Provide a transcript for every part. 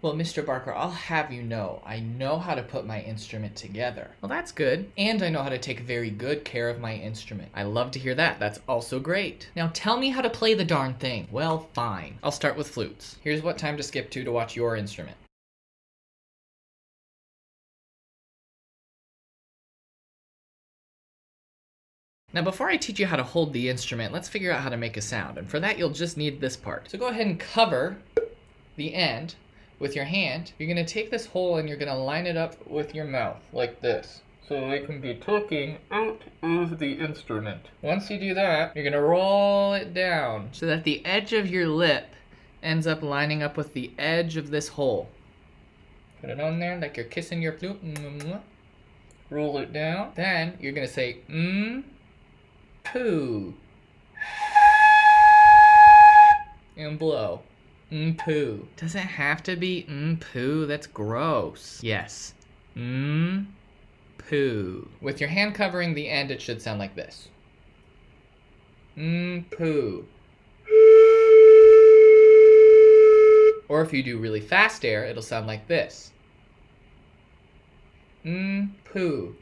Well, Mr. Barker, I'll have you know, I know how to put my instrument together. Well, that's good. And I know how to take very good care of my instrument. I love to hear that. That's also great. Now tell me how to play the darn thing. Well, fine. I'll start with flutes. Here's what time to skip to watch your instrument. Now before I teach you how to hold the instrument, let's figure out how to make a sound. And for that, you'll just need this part. So go ahead and cover the end with your hand. You're gonna take this hole and you're gonna line it up with your mouth, like this. So I can be talking out of the instrument. Once you do that, you're gonna roll it down so that the edge of your lip ends up lining up with the edge of this hole. Put it on there like you're kissing your flute. Roll it down. Then you're gonna say, poo. And blow. Poo. Doesn't have to be poo. That's gross. Yes. Poo. With your hand covering the end, it should sound like this. Poo. Or if you do really fast air, it'll sound like this. Poo.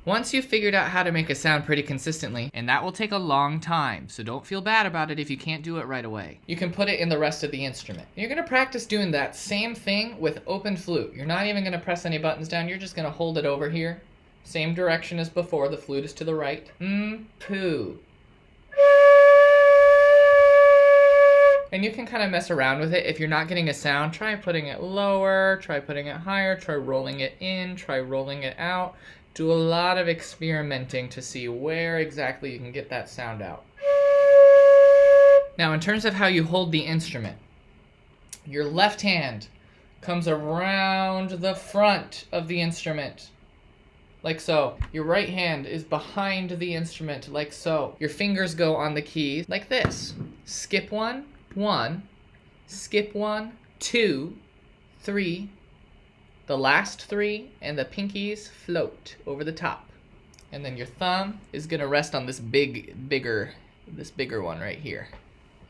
Once you've figured out how to make a sound pretty consistently, and that will take a long time, so don't feel bad about it if you can't do it right away, you can put it in the rest of the instrument. You're gonna practice doing that same thing with open flute. You're not even gonna press any buttons down, you're just gonna hold it over here. Same direction as before, the flute is to the right. Poo. And you can kind of mess around with it. If you're not getting a sound, try putting it lower, try putting it higher, try rolling it in, try rolling it out. Do a lot of experimenting to see where exactly you can get that sound out. Now, in terms of how you hold the instrument, your left hand comes around the front of the instrument, like so. Your right hand is behind the instrument, like so. Your fingers go on the keys, like this. Skip one, skip one, 2, 3, the last 3, and the pinkies float over the top. And then your thumb is gonna rest on this bigger one right here.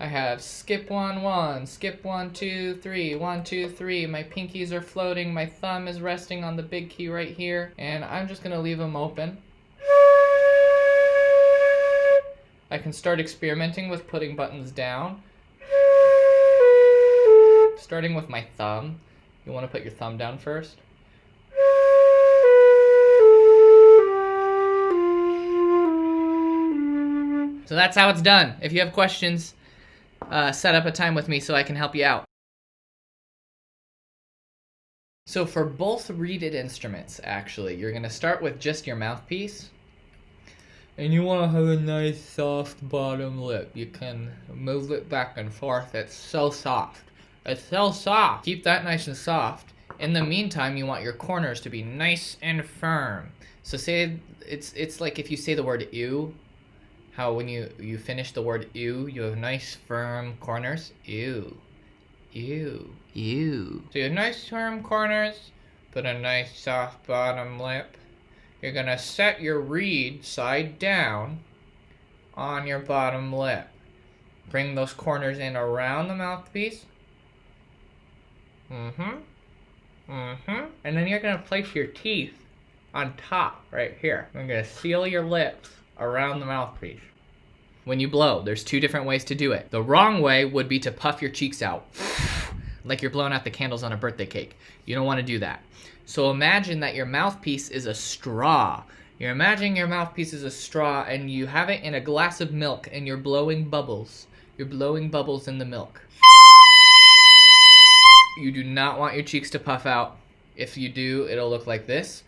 I have skip 1, skip 1, 2, 3, 1, 2, 3. My pinkies are floating, my thumb is resting on the big key right here, and I'm just gonna leave them open. I can start experimenting with putting buttons down. Starting with my thumb. You want to put your thumb down first. So that's how it's done. If you have questions, set up a time with me so I can help you out. So for both reeded instruments, actually, you're going to start with just your mouthpiece. And you want to have a nice soft bottom lip. You can move it back and forth. It's so soft. It's so soft. Keep that nice and soft. In the meantime, you want your corners to be nice and firm. So say it's like if you say the word ew, how when you finish the word ew, you have nice firm corners. Ew. Ew. Ew. So you have nice firm corners, put a nice soft bottom lip. You're gonna set your reed side down on your bottom lip. Bring those corners in around the mouthpiece. And then you're gonna place your teeth on top right here. I'm gonna seal your lips around the mouthpiece. When you blow, there's 2 different ways to do it. The wrong way would be to puff your cheeks out like you're blowing out the candles on a birthday cake. You don't want to do that. So imagine that your mouthpiece is a straw. You're imagining your mouthpiece is a straw and you have it in a glass of milk and you're blowing bubbles. You're blowing bubbles in the milk. You do not want your cheeks to puff out. If you do, it'll look like this.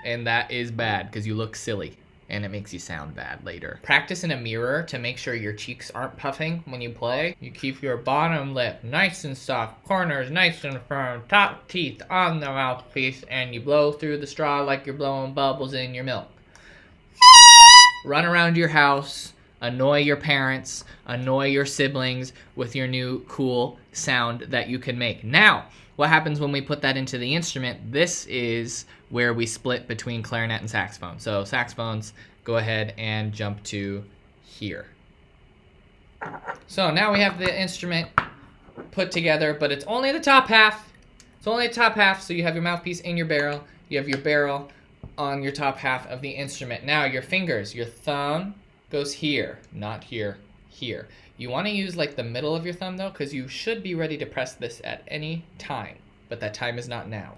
And that is bad because you look silly and it makes you sound bad later. Practice in a mirror to make sure your cheeks aren't puffing when you play. You keep your bottom lip nice and soft, corners nice and firm, top teeth on the mouthpiece, and you blow through the straw like you're blowing bubbles in your milk. Run around your house, annoy your parents, annoy your siblings with your new cool sound that you can make. Now, what happens when we put that into the instrument? This is where we split between clarinet and saxophone. So saxophones, go ahead and jump to here. So now we have the instrument put together, but it's only the top half. It's only the top half, so you have your mouthpiece in your barrel. You have your barrel on your top half of the instrument. Now your fingers, your thumb goes here, not here, here. You want to use like the middle of your thumb though, because you should be ready to press this at any time, but that time is not now.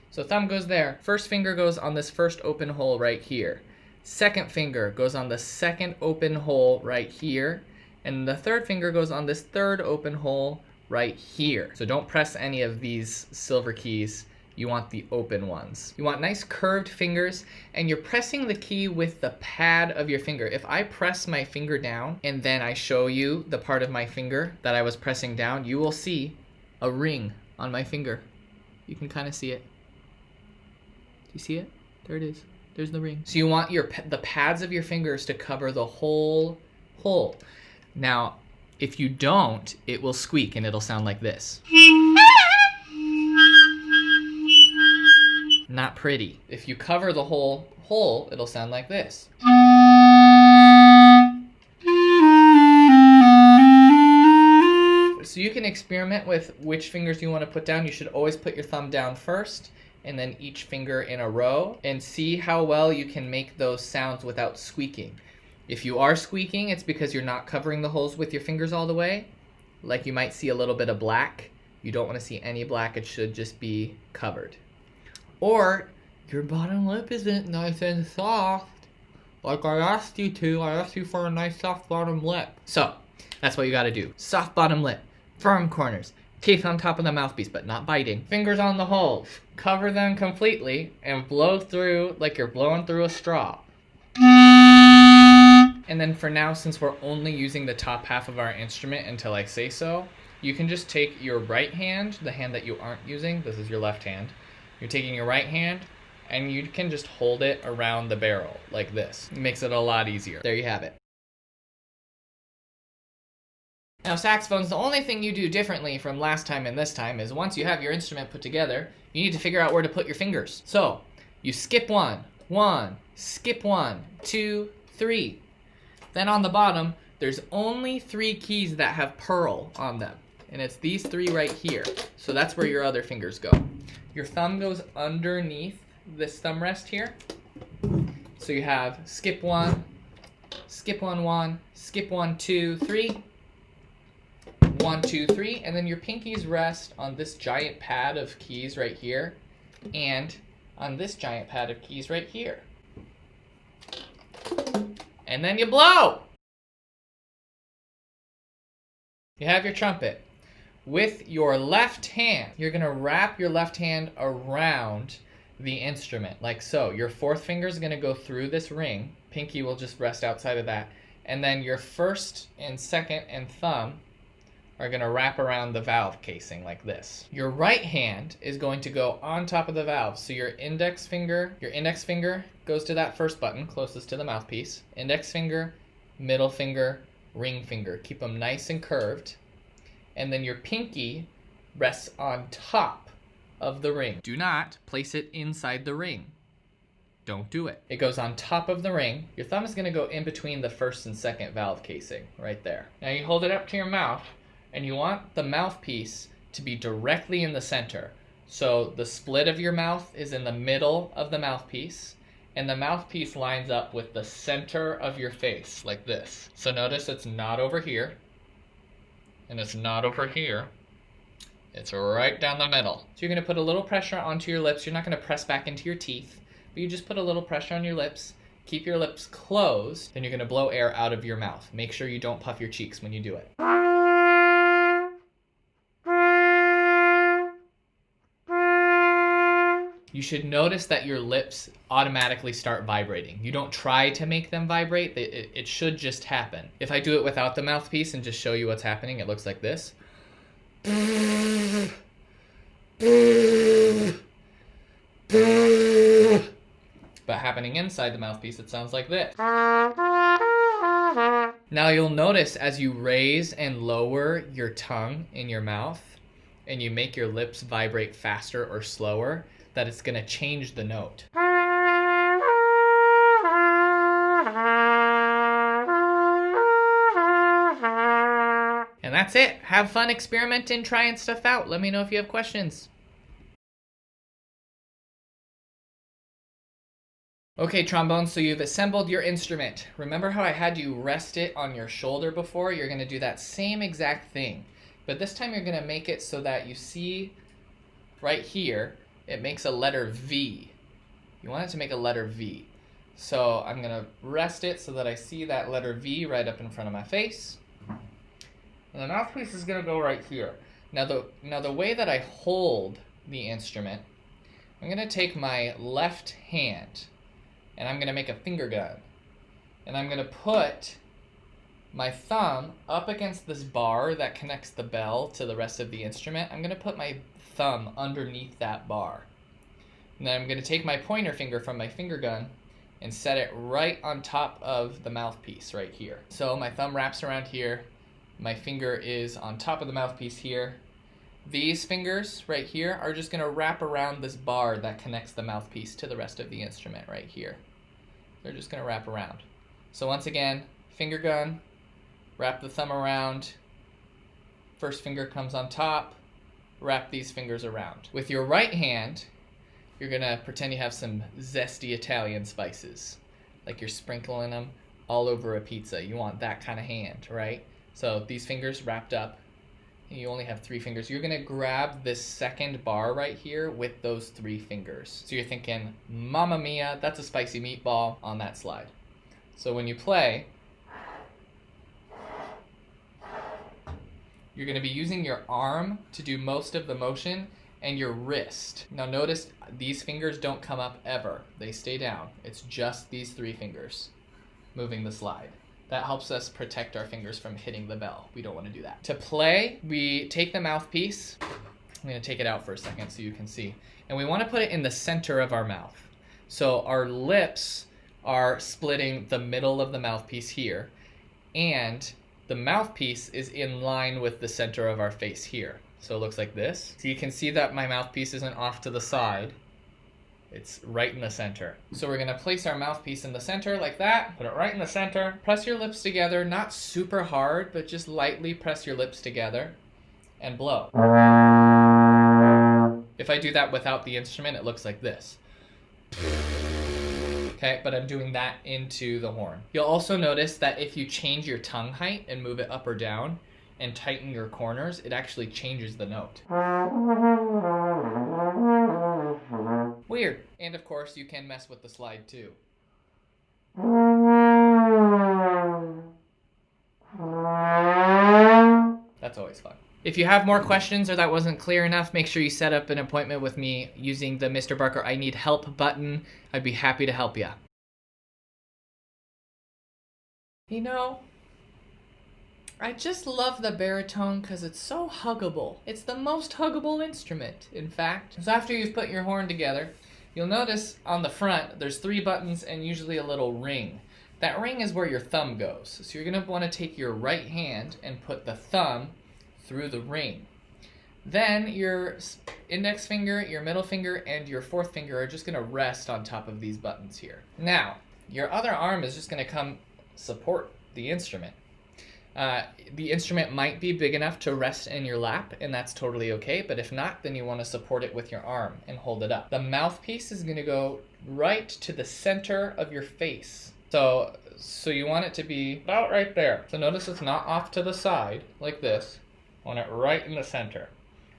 So thumb goes there. First finger goes on this first open hole right here. Second finger goes on the second open hole right here. And the third finger goes on this third open hole right here. So don't press any of these silver keys. You want the open ones. You want nice curved fingers, and you're pressing the key with the pad of your finger. If I press my finger down and then I show you the part of my finger that I was pressing down, you will see a ring on my finger. You can kind of see it. Do you see it? There it is. There's the ring. So you want the pads of your fingers to cover the whole hole. Now, if you don't, it will squeak and it'll sound like this. Not pretty. If you cover the whole hole, it'll sound like this. So you can experiment with which fingers you want to put down. You should always put your thumb down first and then each finger in a row, and see how well you can make those sounds without squeaking. If you are squeaking, it's because you're not covering the holes with your fingers all the way. Like you might see a little bit of black. You don't want to see any black. It should just be covered. Or your bottom lip isn't nice and soft. Like I asked you to. I asked you for a nice soft bottom lip. So that's what you got to do. Soft bottom lip, firm corners, teeth on top of the mouthpiece, but not biting. Fingers on the holes. Cover them completely and blow through like you're blowing through a straw. And then for now, since we're only using the top half of our instrument until I say so, you can just take your right hand, the hand that you aren't using, this is your left hand. You're taking your right hand and you can just hold it around the barrel like this. It makes it a lot easier. There you have it. Now saxophones, the only thing you do differently from last time and this time is once you have your instrument put together, you need to figure out where to put your fingers. So you skip one, skip 1, 2, 3. Then on the bottom, there's only 3 keys that have pearl on them. And it's these 3 right here. So that's where your other fingers go. Your thumb goes underneath this thumb rest here. So you have skip 1, skip 1, 1, skip 1, 2, 3. 1, 2, 3, and then your pinkies rest on this giant pad of keys right here, and on this giant pad of keys right here. And then you blow! You have your trumpet. With your left hand, you're going to wrap your left hand around the instrument, like so. Your fourth finger is going to go through this ring. Pinky will just rest outside of that. And then your first and second and thumb are going to wrap around the valve casing like this. Your right hand is going to go on top of the valve. So your index finger goes to that first button closest to the mouthpiece. Index finger, middle finger, ring finger. Keep them nice and curved. And then your pinky rests on top of the ring. Do not place it inside the ring. Don't do it. It goes on top of the ring. Your thumb is going to go in between the first and second valve casing right there. Now you hold it up to your mouth, and you want the mouthpiece to be directly in the center. So the split of your mouth is in the middle of the mouthpiece, and the mouthpiece lines up with the center of your face, like this. So notice it's not over here, and it's not over here. It's right down the middle. So you're gonna put a little pressure onto your lips. You're not gonna press back into your teeth, but you just put a little pressure on your lips. Keep your lips closed, then you're gonna blow air out of your mouth. Make sure you don't puff your cheeks when you do it. You should notice that your lips automatically start vibrating. You don't try to make them vibrate, it should just happen. If I do it without the mouthpiece and just show you what's happening, it looks like this. But happening inside the mouthpiece, it sounds like this. Now you'll notice as you raise and lower your tongue in your mouth, and you make your lips vibrate faster or slower, that it's going to change the note. And that's it. Have fun experimenting, trying stuff out. Let me know if you have questions. Okay, trombone, so you've assembled your instrument. Remember how I had you rest it on your shoulder before? You're going to do that same exact thing. But this time you're going to make it so that you see right here, it makes a letter V. You want it to make a letter V. So I'm going to rest it so that I see that letter V right up in front of my face. And the mouthpiece is going to go right here. Now the way that I hold the instrument, I'm going to take my left hand and I'm going to make a finger gun. And I'm going to put my thumb up against this bar that connects the bell to the rest of the instrument. I'm going to put my thumb underneath that bar. And then I'm going to take my pointer finger from my finger gun and set it right on top of the mouthpiece right here. So my thumb wraps around here. My finger is on top of the mouthpiece here. These fingers right here are just going to wrap around this bar that connects the mouthpiece to the rest of the instrument right here. They're just going to wrap around. So once again, finger gun, wrap the thumb around, first finger comes on top, wrap these fingers around. With your right hand, you're going to pretend you have some zesty Italian spices, like you're sprinkling them all over a pizza. You want that kind of hand, right? So these fingers wrapped up, and you only have 3 fingers. You're going to grab this second bar right here with those 3 fingers. So you're thinking, Mamma mia, that's a spicy meatball on that slide. So when you play, you're going to be using your arm to do most of the motion and your wrist. Now notice these fingers don't come up ever. They stay down. It's just these 3 fingers moving the slide. That helps us protect our fingers from hitting the bell. We don't want to do that. To play, we take the mouthpiece. I'm going to take it out for a second so you can see. And we want to put it in the center of our mouth. So our lips are splitting the middle of the mouthpiece here. And the mouthpiece is in line with the center of our face here. So it looks like this. So you can see that my mouthpiece isn't off to the side. It's right in the center. So we're gonna place our mouthpiece in the center like that. Put it right in the center. Press your lips together, not super hard, but just lightly press your lips together and blow. If I do that without the instrument, it looks like this. Okay, but I'm doing that into the horn. You'll also notice that if you change your tongue height and move it up or down and tighten your corners, it actually changes the note. Weird. And of course, you can mess with the slide too. That's always fun. If you have more questions or that wasn't clear enough, make sure you set up an appointment with me using the Mr. Barker I Need Help button. I'd be happy to help you. You know, I just love the baritone because it's so huggable. It's the most huggable instrument, in fact. So after you've put your horn together, you'll notice on the front there's 3 buttons and usually a little ring. That ring is where your thumb goes. So you're going to want to take your right hand and put the thumb through the ring. Then your index finger, your middle finger, and your 4th finger are just going to rest on top of these buttons here. Now, your other arm is just going to come support the instrument. The instrument might be big enough to rest in your lap, and that's totally okay, but if not, then you want to support it with your arm and hold it up. The mouthpiece is going to go right to the center of your face. So you want it to be about right there. So notice it's not off to the side, like this. I want it right in the center.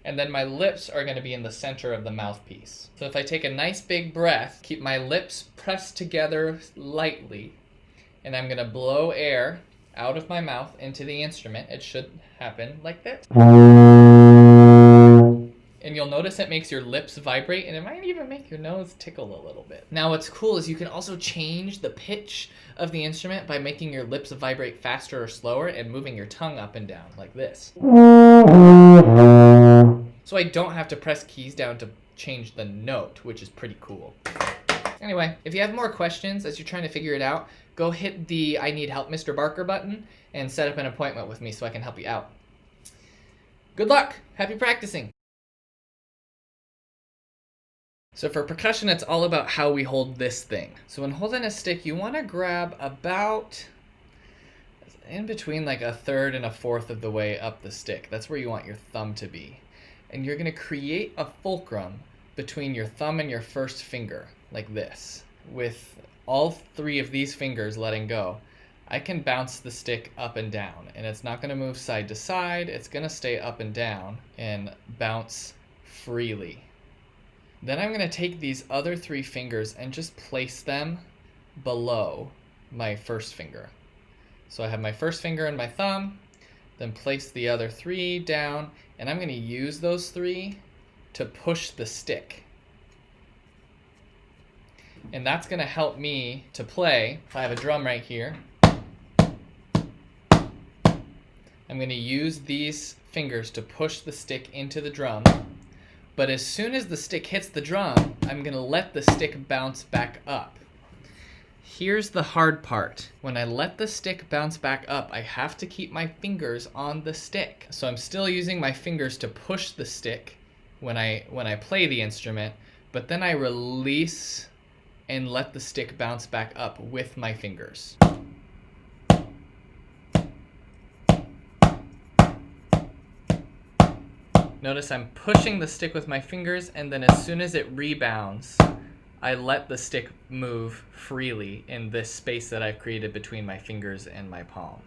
And then my lips are going to be in the center of the mouthpiece. So if I take a nice big breath, keep my lips pressed together lightly, and I'm going to blow air out of my mouth into the instrument. It should happen like this. And you'll notice it makes your lips vibrate, and it might even make your nose tickle a little bit. Now what's cool is you can also change the pitch of the instrument by making your lips vibrate faster or slower and moving your tongue up and down like this. So I don't have to press keys down to change the note, which is pretty cool. Anyway, if you have more questions as you're trying to figure it out, go hit the I Need Help Mr. Barker button and set up an appointment with me so I can help you out. Good luck! Happy practicing! So for percussion, it's all about how we hold this thing. So when holding a stick, you want to grab about in between like a third and a fourth of the way up the stick. That's where you want your thumb to be. And you're going to create a fulcrum between your thumb and your first finger, like this. With all three of these fingers letting go, I can bounce the stick up and down, and it's not going to move side to side. It's going to stay up and down and bounce freely. Then I'm going to take these other three fingers and just place them below my first finger. So I have my first finger and my thumb, then place the other three down, and I'm going to use those three to push the stick. And that's going to help me to play. If I have a drum right here, I'm going to use these fingers to push the stick into the drum. But as soon as the stick hits the drum, I'm going to let the stick bounce back up. Here's the hard part. When I let the stick bounce back up, I have to keep my fingers on the stick. So I'm still using my fingers to push the stick when I play the instrument, but then I release and let the stick bounce back up with my fingers. Notice I'm pushing the stick with my fingers, and then as soon as it rebounds, I let the stick move freely in this space that I've created between my fingers and my palm.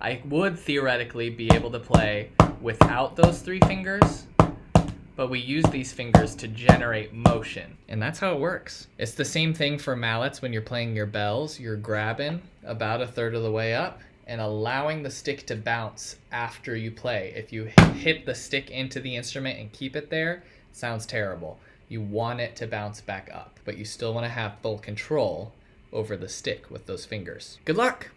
I would theoretically be able to play without those three fingers, but we use these fingers to generate motion, and that's how it works. It's the same thing for mallets when you're playing your bells. You're grabbing about a third of the way up and allowing the stick to bounce after you play. If you hit the stick into the instrument and keep it there, it sounds terrible. You want it to bounce back up, but you still want to have full control over the stick with those fingers. Good luck!